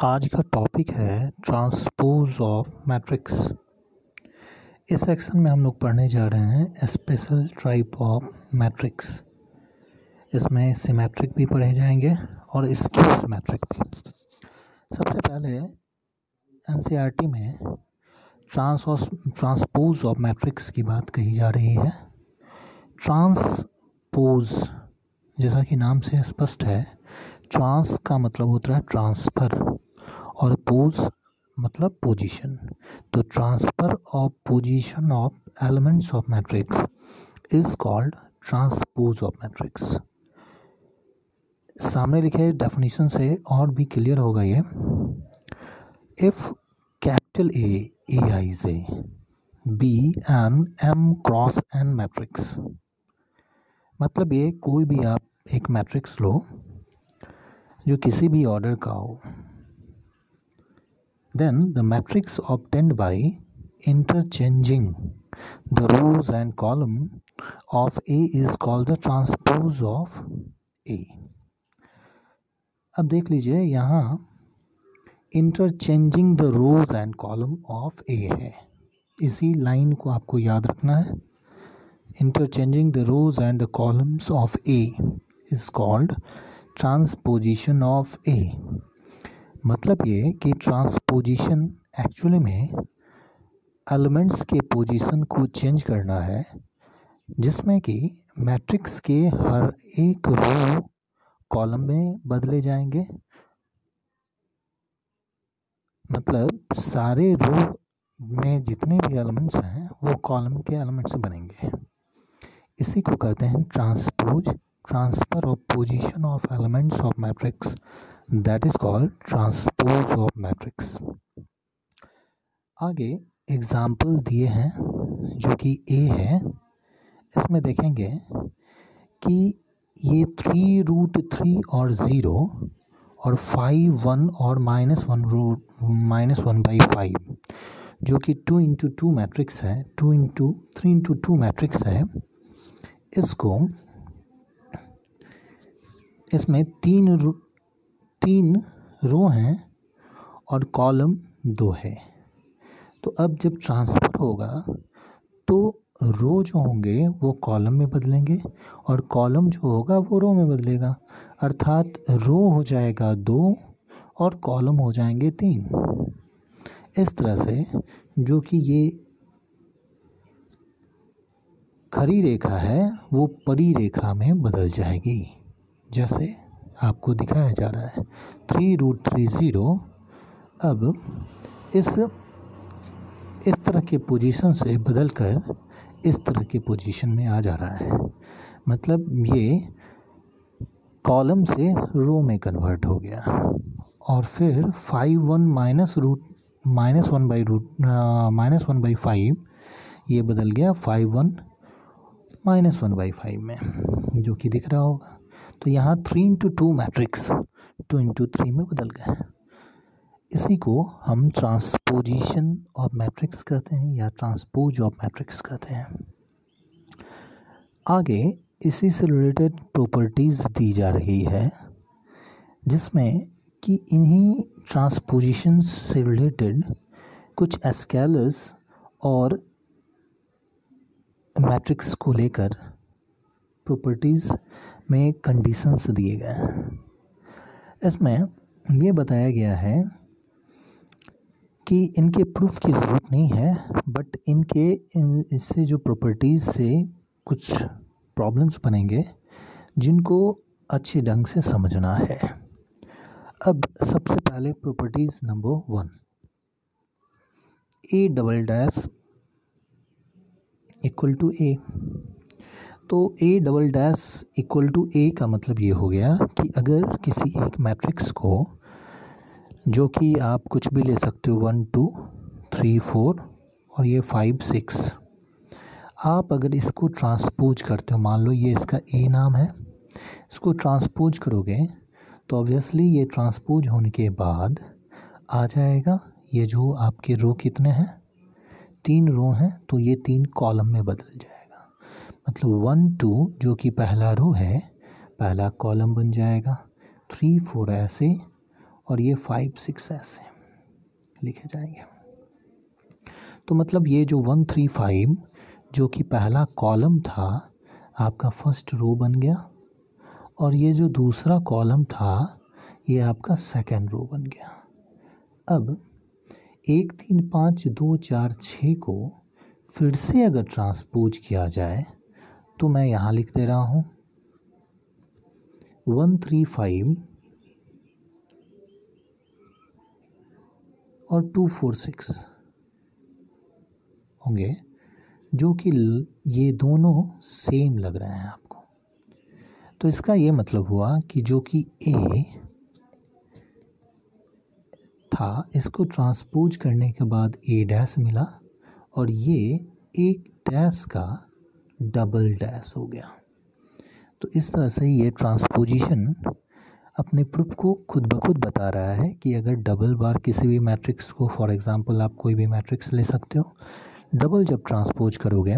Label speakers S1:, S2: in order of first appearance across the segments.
S1: आज का टॉपिक है ट्रांसपोज ऑफ मैट्रिक्स। इस सेक्शन में हम लोग पढ़ने जा रहे हैं स्पेशल टाइप ऑफ मैट्रिक्स। इसमें सिमेट्रिक भी पढ़े जाएंगे और स्क्यू सिमेट्रिक भी। सबसे पहले एनसीईआरटी में ट्रांसपोज ऑफ मैट्रिक्स की बात कही जा रही है। ट्रांसपोज जैसा कि नाम से स्पष्ट है, ट्रांस का मतलब होता है ट्रांसफ़र और पोज मतलब पोजीशन। तो transfer of position of elements of matrix is called transpose of matrix. सामने लिखे डेफिनेशन से और भी क्लियर होगा ये। If capital A is a B and M cross N matrix, मतलब ये कोई भी आप एक मैट्रिक्स लो जो किसी भी ऑर्डर का हो, then the matrix obtained by interchanging the rows and column of A is called the transpose of A। अब देख लीजिए यहाँ interchanging the rows and column of A है, इसी लाइन को आपको याद रखना है। interchanging the rows and the columns of A is called transposition of A। मतलब ये कि ट्रांसपोजिशन एक्चुअली में एलिमेंट्स के पोजीशन को चेंज करना है, जिसमें कि मैट्रिक्स के हर एक रो कॉलम में बदले जाएंगे। मतलब सारे रो में जितने भी एलिमेंट्स हैं वो कॉलम के एलिमेंट्स बनेंगे। इसी को कहते हैं transpose, transfer of position of elements of matrix, that is called transpose of matrix। आगे एग्जाम्पल दिए हैं जो कि A है। इसमें देखेंगे कि ये 3√3 और 0 और 5 1 और -1/5 जो कि 2×2 मैट्रिक्स है, 3×2 मैट्रिक्स है। इसको इसमें तीन रो हैं और कॉलम 2 है। तो अब जब ट्रांसफ़र होगा तो रो जो होंगे वो कॉलम में बदलेंगे और कॉलम जो होगा वो रो में बदलेगा। अर्थात रो हो जाएगा 2 और कॉलम हो जाएंगे 3। इस तरह से जो कि ये खड़ी रेखा है वो परी रेखा में बदल जाएगी, जैसे आपको दिखाया जा रहा है। 3√3 0 अब इस तरह के पोजीशन से बदलकर इस तरह के पोजीशन में आ जा रहा है। मतलब ये कॉलम से रो में कन्वर्ट हो गया। और फिर 5 1 -1/5 ये बदल गया 5 1 -1/5 में, जो कि दिख रहा होगा। तो यहाँ 3×2 मैट्रिक्स 2×3 में बदल गए। इसी को हम ट्रांसपोजिशन ऑफ मैट्रिक्स कहते हैं या ट्रांसपोज ऑफ मैट्रिक्स कहते हैं। आगे इसी से रिलेटेड प्रॉपर्टीज़ दी जा रही है, जिसमें कि इन्हीं ट्रांसपोजिशन से रिलेटेड कुछ स्केलर्स और मैट्रिक्स को लेकर प्रॉपर्टीज़ में कंडीशंस दिए गए हैं। इसमें ये बताया गया है कि इनके प्रूफ की ज़रूरत नहीं है, बट इससे जो प्रॉपर्टीज़ से कुछ प्रॉब्लम्स बनेंगे जिनको अच्छे ढंग से समझना है। अब सबसे पहले properties number 1, A double equal to A। तो A का मतलब ये हो गया कि अगर किसी एक मैट्रिक्स को, जो कि आप कुछ भी ले सकते हो 1 2 3 4 और ये 5 6, आप अगर इसको ट्रांसपोज करते हो, मान लो ये इसका A नाम है, इसको ट्रांसपोज करोगे तो ऑब्वियसली ये ट्रांसपोज होने के बाद आ जाएगा। ये जो आपके रो कितने हैं, 3 रो हैं, तो ये 3 कॉलम में बदल जाएगा। मतलब 1 2 जो कि पहला रो है, पहला कॉलम बन जाएगा, 3 4 ऐसे और ये 5 6 ऐसे लिखे जाएंगे। तो मतलब ये जो 1 3 5 जो कि पहला कॉलम था आपका फर्स्ट रो बन गया, और ये जो दूसरा कॉलम था ये आपका सेकेंड रो बन गया। अब 1 3 5 2 4 6 को फिर से अगर ट्रांसपोज किया जाए तो मैं यहाँ लिख दे रहा हूँ 1 3 5 और 2 4 6 होंगे, जो कि ये दोनों सेम लग रहे हैं आपको। तो इसका ये मतलब हुआ कि जो कि ए था इसको ट्रांसपोज करने के बाद ए डैश मिला, और ये एक डैश का डबल डैश हो गया। तो इस तरह से ये ट्रांसपोजिशन अपने प्रूफ को खुद ब खुद बता रहा है कि अगर डबल बार किसी भी मैट्रिक्स को, फॉर एग्जांपल आप कोई भी मैट्रिक्स ले सकते हो, डबल जब ट्रांसपोज करोगे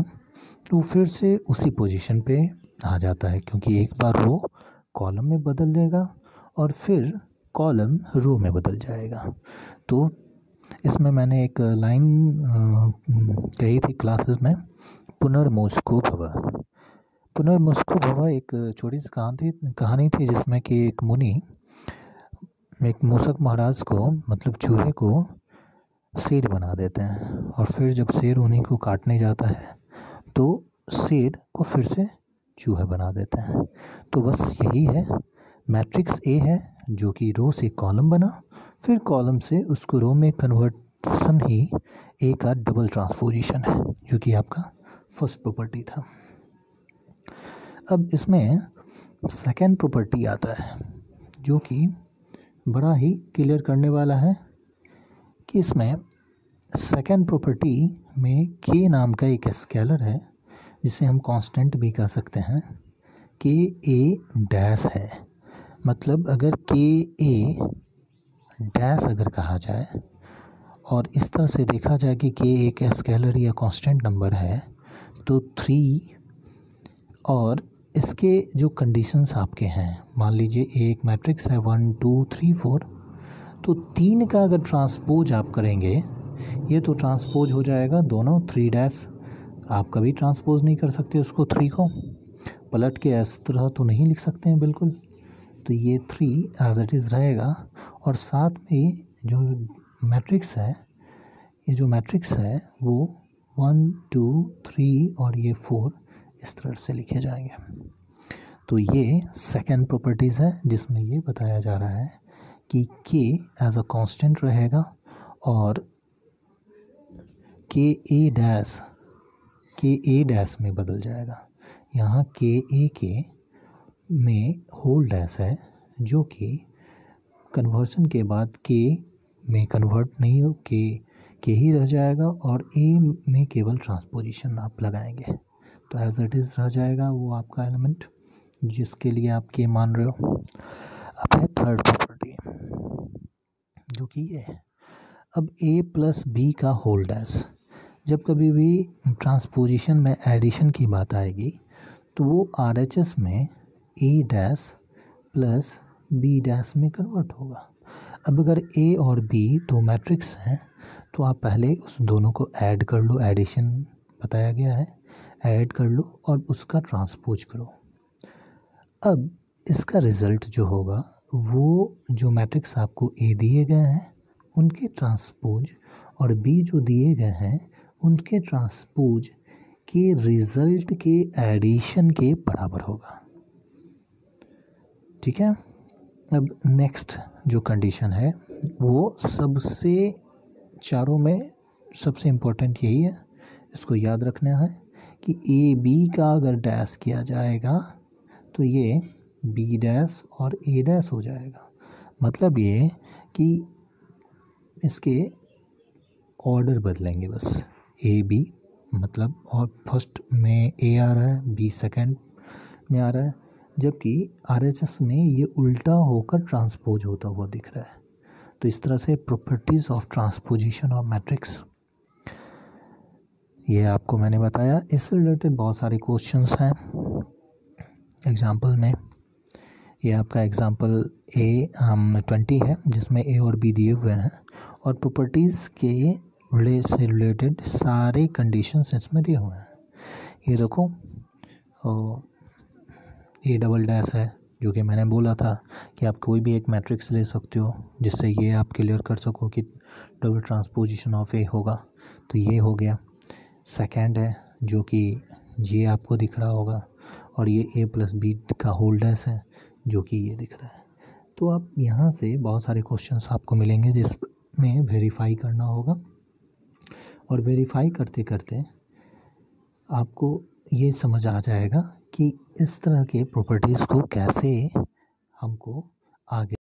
S1: तो फिर से उसी पोजीशन पे आ जाता है, क्योंकि एक बार रो कॉलम में बदल देगा और फिर कॉलम रो में बदल जाएगा। तो इसमें मैंने एक लाइन कही थी क्लासेस में, पुनर्मोस्को भव। पुनर्मोस्को भव एक छोटी सी कहानी थी जिसमें कि एक मुनि एक मूसक महाराज को, मतलब चूहे को शेर बना देते हैं, और फिर जब शेर उन्हीं को काटने जाता है तो शेर को फिर से चूहा बना देते हैं। तो बस यही है, मैट्रिक्स ए है जो कि रो से कॉलम बना, फिर कॉलम से उसको रो में कन्वर्सन ही ए का डबल ट्रांसपोजिशन है, जो कि आपका फर्स्ट प्रॉपर्टी था। अब इसमें सेकेंड प्रॉपर्टी आता है जो कि बड़ा ही क्लियर करने वाला है, कि इसमें सेकेंड प्रॉपर्टी में के नाम का एक स्केलर है जिसे हम कांस्टेंट भी कह सकते हैं, के ए डैश है। मतलब अगर के ए डैश अगर कहा जाए और इस तरह से देखा जाए कि के एक स्केलर या कांस्टेंट नंबर है, तो 3 और इसके जो कंडीशंस आपके हैं, मान लीजिए एक मैट्रिक्स है 1 2 3 4, तो 3 का अगर ट्रांसपोज आप करेंगे, ये तो ट्रांसपोज हो जाएगा दोनों, 3 डैश आप कभी ट्रांसपोज नहीं कर सकते उसको, 3 को पलट के इस तरह तो नहीं लिख सकते हैं बिल्कुल। तो ये 3 एज इट इज़ रहेगा, और साथ में जो मैट्रिक्स है, ये जो मैट्रिक्स है वो 1 2 3 और ये 4 इस तरह से लिखे जाएंगे। तो ये सेकेंड प्रॉपर्टीज़ है जिसमें ये बताया जा रहा है कि के एज अ कांस्टेंट रहेगा और के ए डैश में बदल जाएगा। यहाँ के ए के में होल डैश है, जो कि कन्वर्सन के बाद के में कन्वर्ट नहीं हो, के ही रह जाएगा, और ए में केवल ट्रांसपोजिशन आप लगाएंगे तो एज इट इज़ रह जाएगा वो आपका एलिमेंट जिसके लिए आप के मान रहे हो। अब है थर्ड प्रॉपर्टी जो कि ये है। अब ए प्लस बी का होल डैश, जब कभी भी ट्रांसपोजिशन में एडिशन की बात आएगी तो वो आरएचएस में ए डैश प्लस बी डैश में कन्वर्ट होगा। अब अगर ए और बी दो मैट्रिक्स हैं तो आप पहले उस दोनों को ऐड कर लो, एडिशन बताया गया है, ऐड कर लो और उसका ट्रांसपोज करो। अब इसका रिज़ल्ट जो होगा वो जो मैट्रिक्स आपको ए दिए गए हैं उनके ट्रांसपोज और बी जो दिए गए हैं उनके ट्रांसपोज के रिज़ल्ट के एडिशन के बराबर होगा। ठीक है। अब नेक्स्ट जो कंडीशन है वो सबसे चारों में सबसे इम्पोर्टेंट यही है, इसको याद रखना है कि ए बी का अगर डैश किया जाएगा तो ये बी डैश और ए डैश हो जाएगा। मतलब ये कि इसके ऑर्डर बदलेंगे बस, ए बी मतलब, और फर्स्ट में ए आ रहा है, बी सेकंड में आ रहा है, जबकि आरएचएस में ये उल्टा होकर ट्रांसपोज होता हुआ दिख रहा है। तो इस तरह से properties of transposition of matrix ये आपको मैंने बताया। इससे रिलेटेड बहुत सारे क्वेश्चंस हैं एग्जाम्पल में, ये आपका एग्जांपल A20 है जिसमें A और B दिए हुए हैं और प्रॉपर्टीज़ के से रिलेटेड सारे कंडीशंस इसमें दिए हुए हैं। ये देखो A डबल डैश है जो कि मैंने बोला था कि आप कोई भी एक मैट्रिक्स ले सकते हो जिससे ये आप क्लियर कर सको कि डबल ट्रांसपोजिशन ऑफ A होगा, तो ये हो गया। सेकेंड है जो कि ये आपको दिख रहा होगा और ये A+B का होल डैश है जो कि ये दिख रहा है। तो आप यहाँ से बहुत सारे क्वेश्चंस आपको मिलेंगे जिसमें वेरीफाई करना होगा और वेरीफाई करते करते आपको ये समझ आ जाएगा कि इस तरह के प्रॉपर्टीज़ को कैसे हमको आगे